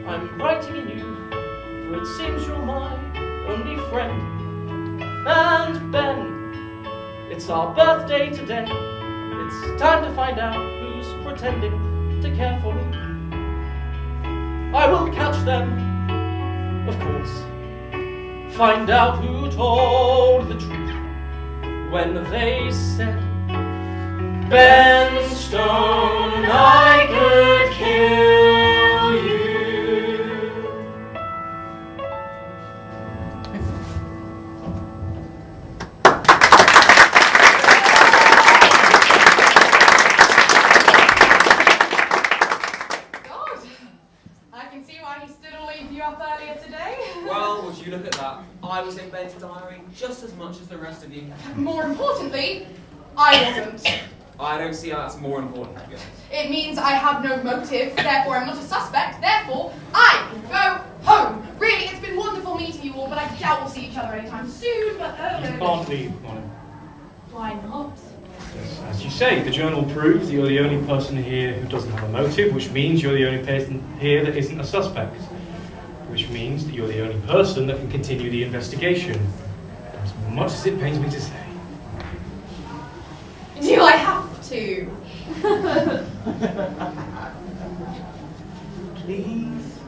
I'm writing in you, for it seems you're my only friend. And Ben, it's our birthday today. It's time to find out who's pretending to care for me. I will catch them, of course. Find out who told the truth when they said, Benstone, I could kill you. You look at that. I was in Ben's diary just as much as the rest of you. More importantly, I wasn't. I don't see how that's more important, to be honest. It means I have no motive, therefore I'm not a suspect, therefore I can go home. Really, it's been wonderful meeting you all, but I doubt we'll see each other anytime soon, but You can't leave, Monica. Why not? As you say, the journal proves that you're the only person here who doesn't have a motive, which means you're the only person here that isn't a suspect. Which means that you're the only person that can continue the investigation. As much as it pains me to say. Do I have to? Please?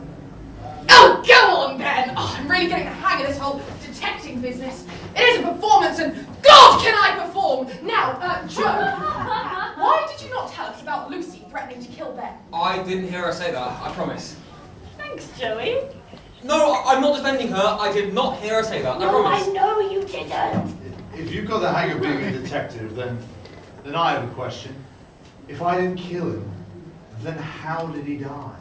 Oh, go on then! Oh, I'm really getting the hang of this whole detecting business. It is a performance and God can I perform! Now, Joe, why did you not tell us about Lucy threatening to kill Ben? I didn't hear her say that, I promise. Thanks, Joey. No, I'm not defending her. I did not hear her say that, I promise. I know you didn't. If you've got the hang of being a detective, then I have a question. If I didn't kill him, then how did he die?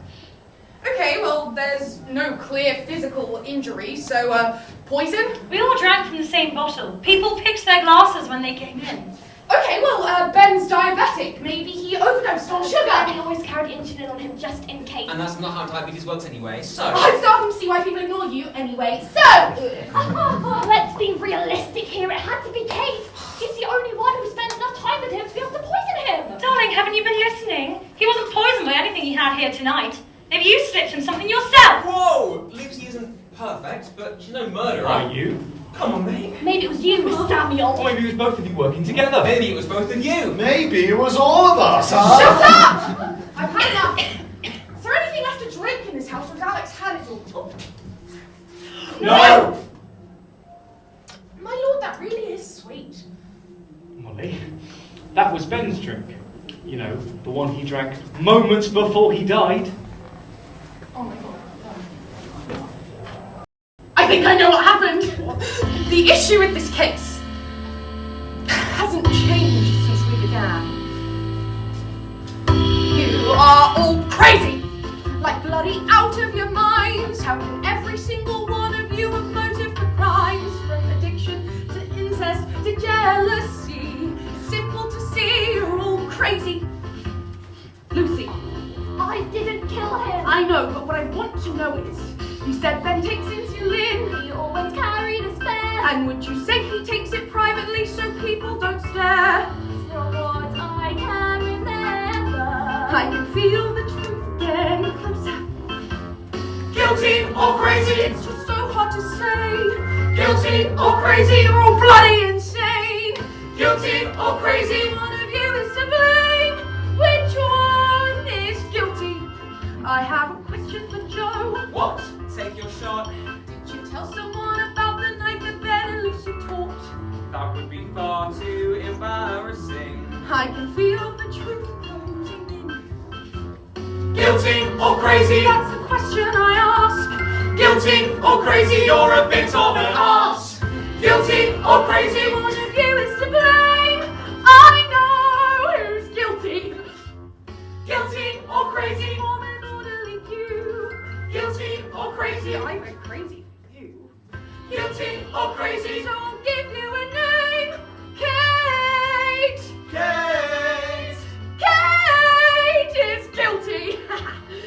Okay, well, there's no clear physical injury, so, poison? We all drank from the same bottle. People picked their glasses when they came in. Okay, well, Ben's diabetic. Maybe he overdosed on sugar. And he always carried insulin on him just in case. And that's not how diabetes works anyway, so... I'm starting to see why people ignore you anyway, so... Let's be realistic here. It had to be Kate. She's the only one who spent enough time with him to be able to poison him. Darling, haven't you been listening? He wasn't poisoned by anything he had here tonight. Maybe you slipped him something yourself. Whoa! Lucy isn't perfect, but she's no murderer. Are you? Come on, mate. Maybe it was you, Samuel. Or maybe it was both of you working together. Maybe it was both of you. Maybe it was all of us, huh? Shut up! I've had enough. Is there anything left to drink in this house, or has Alex had it all? No! sweet. Molly, that was Ben's drink. You know, the one he drank moments before he died. Oh my god. I think I know what happened. The issue with this case hasn't changed since we began. You are all crazy! Like bloody out of your minds. How can every single one of you have motive for crimes? From addiction to incest to jealousy. It's simple to see you're all crazy. Lucy. I didn't kill him. I know, but what I want to know is, you said Ben takes insulin. He always carried a spare. And would you say he takes it privately so people don't stare? From what I can remember, I can feel the truth getting closer. Guilty or crazy? It's just so hard to say. Guilty or crazy? You're all bloody insane. Guilty or crazy? One of you is to blame. Which one is guilty? I have a question for Joe. What? Take your shot. Did you tell someone about the night that Ben and Lucy talked? That would be far too embarrassing. I can feel the truth closing in. Guilty or crazy? That's the question I ask. Guilty or crazy? You're a bit of an arse. Guilty or crazy? One of you is to blame. I know who's guilty. Guilty or crazy? Form an orderly queue. Guilty or crazy? I went crazy for you. Guilty or crazy? So I'll give you a name. Kate. Kate! Kate is guilty.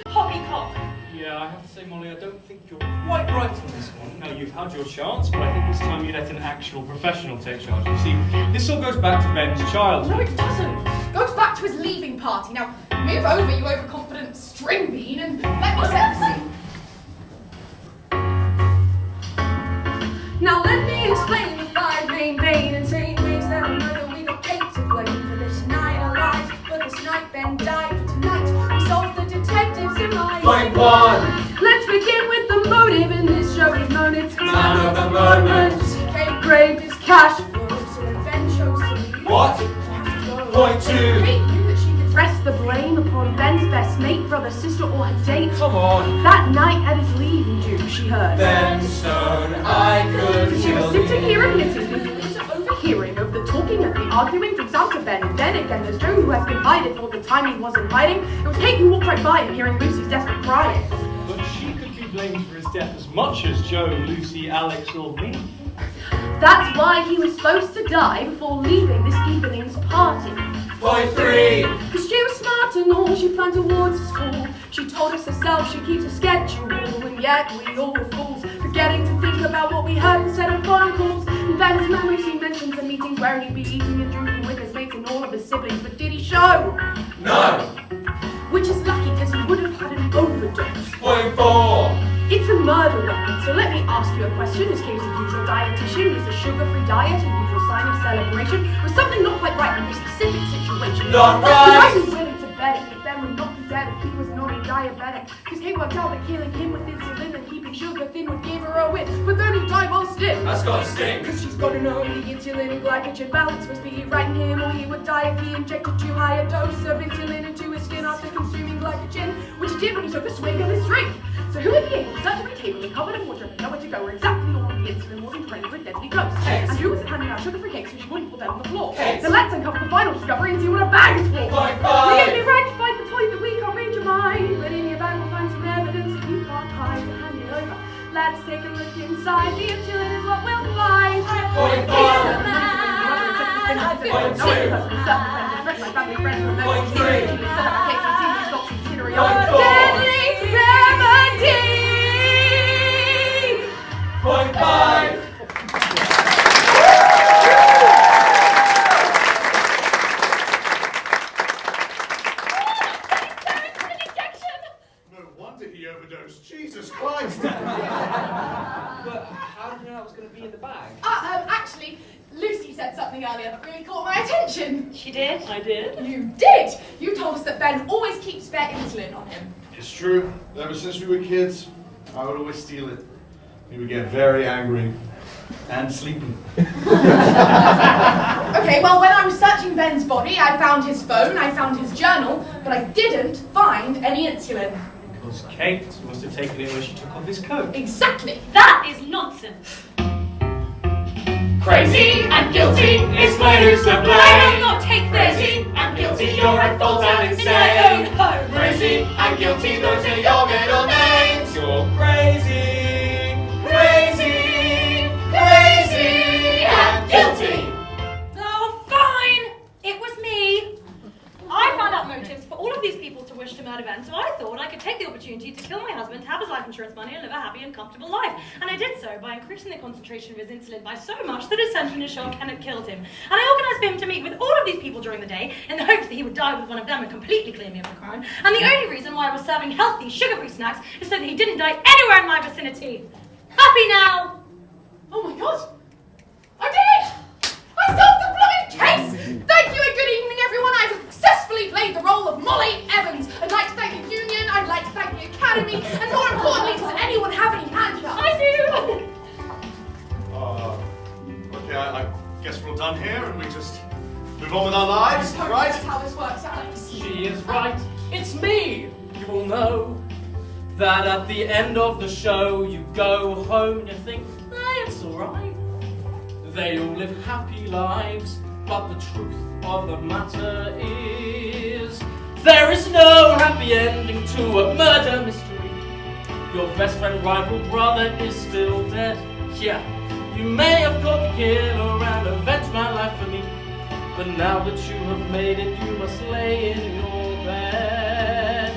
Poppycock. Yeah, I have to say, Molly, I don't think you're quite right on this one. Now, you've had your chance, but I think it's time you let an actual professional take charge. You see, this all goes back to Ben's childhood. No, it doesn't. Goes back to his leaving party. Now, move over, you overconfident string bean, and let me set the scene. Now, let me explain the 5 main vein insane ways that I know that we got Kate to blame for this night alive. But this night, Ben died. For tonight, we solved the detectives in my Point 1. Let's begin with the motive in this show. We've known it's Man of the moment. Kate craved his cash flow, so then Ben chose to leave. What? Point 2. Kate knew that she could rest the blame upon Ben's best mate, brother, sister, or her date. Come on. That night at his leaving due, she heard. Ben Stone, I could She was kill sitting you. here admitting his into overhearing of the talking and the arguing from Sam to Ben. And then again, there's Joe who has confided for the time he wasn't hiding. It was Kate who walked right by him, hearing Lucy's desperate crying. But she could be blamed for his death as much as Joe, Lucy, Alex, or me. That's why he was supposed to die before leaving this evening's party. Point 3. Cause she was smart and all, she planned towards the school. She told us herself she keeps a schedule, and yet we all were fools, forgetting to think about what we heard instead of phone calls. In Ben's memories he mentions the meetings where he'd be eating and drinking with his mates and all of his siblings, but did he show? No. Which is lucky because he would have had an overdose. Point 4. It's a murder weapon, so let me ask you a question. Is Kate's a usual dietitian? Is a sugar-free diet a usual sign of celebration? Was something not quite right in this specific situation? Not right. I was willing to bet it, but Ben would not be dead if he was not a diabetic. Because Kate worked out that killing him with insulin and keeping sugar thin would give her a win. But then he died while still. That's gotta stink. Because she's gotta know the insulin and glycogen balance must be right in him, or he would die if he injected too high a dose of insulin into his skin after consuming glycogen, which he did when he took a swig of his drink. So who would be able to sit at the table and covered in water and know where to go where exactly all of the insulin wasn't trained with deadly dose? Kate. And who was handing out sugar-free cakes so she wouldn't fall down on the floor? Kate. So let's uncover the final discovery and see what a bag is for. Point We 5. only rectified the point that we can't read your mind, but in your bag we'll find some evidence that you can't hide, so hand it over. Let's take a look inside. The insulin is what we'll find. Point 1. Point 2. My family friends remember Point 3. set up a case and see these doctors considering Point 4. deadly remedy. Point 5. No wonder he overdosed. Jesus Christ. But how did you know that was going to be in the bag? Actually, Lucy said something earlier that really caught my attention. She did? I did. You did! You told us that Ben always keeps spare insulin on him. It's true. Ever since we were kids, I would always steal it. He would get very angry and sleepy. searching Ben's body, I found his phone, I found his journal, but I didn't find any insulin. Because Kate must have taken it when she took off his coat. Exactly. That is nonsense. Crazy and guilty, it's Slade who's to blame. I will not take this. Crazy and guilty, you're at fault and In my own insane. home. Crazy and guilty, those are your middle names. You're crazy. Crazy, crazy and guilty. Oh, fine! It was me. I found out motives for all of these people to wish to murder Ben, so I thought I could take the opportunity to kill my husband, have his life insurance money, and live a happy and comfortable life. And I did so by increasing the concentration of his insulin by so much that it sent him into shock and it killed him. And I organised for him to meet with all of these people during the day in the hopes that he would die with one of them and completely clear me of the crime. And the only reason why I was serving healthy, sugar-free snacks is so that he didn't die anywhere in my vicinity. Happy now! Oh my god! I did it! I solved the blooming case! Thank you and good evening, everyone. I've successfully played the role of Molly Evans. I'd like to thank the union, I'd like to thank the academy, and more importantly, does anyone have any hand jobs? I do! Okay, I guess we're all done here and we just move on with our lives, right? That's how this works, Alex. She is right, it's me! You will know that at the end of the show you go home and you think, it's alright. They all live happy lives, but the truth of the matter is there is no happy ending to a murder mystery. Your best friend, rival, brother is still dead. Yeah, you may have got the killer and avenged my life for me, but now that you have made it, you must lay in your bed.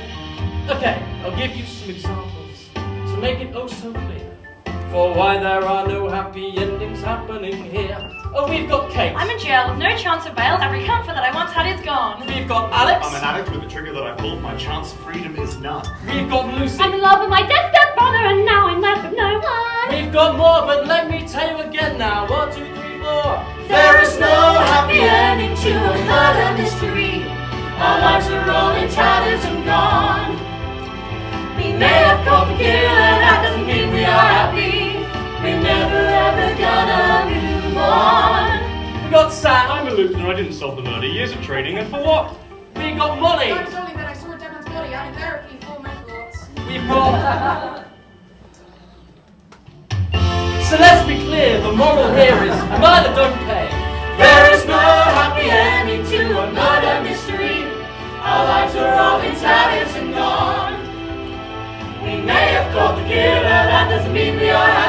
Okay, I'll give you some examples to make it oh so clear for why there are no happy endings happening here. Oh, we've got Kate. I'm in jail with no chance of bail. Every comfort that I once had is gone. We've got Alex. I'm an addict with the trigger that I pulled. My chance of freedom is none. We've got Lucy. I'm in love with my dead stepbrother and now I'm left with no one. We've got more, but let me tell you again now. 1, 2, 3, 4. There is no happy ending to a murder mystery. Our lives are all in tatters and gone. We may have caught the killer, that doesn't mean we are happy. We're never ever gonna move on. We got Sam. I'm a Lutheran, I didn't solve the murder. Years of training, and for what? We got Molly. I'm sorry that I saw a dead man's body. I'm in therapy for my thoughts. We've got. So let's be clear, the moral here is murder don't pay. There is no happy ending to a murder mystery. Our lives are all in tatters and gone. We may have caught the killer, that doesn't mean we are happy.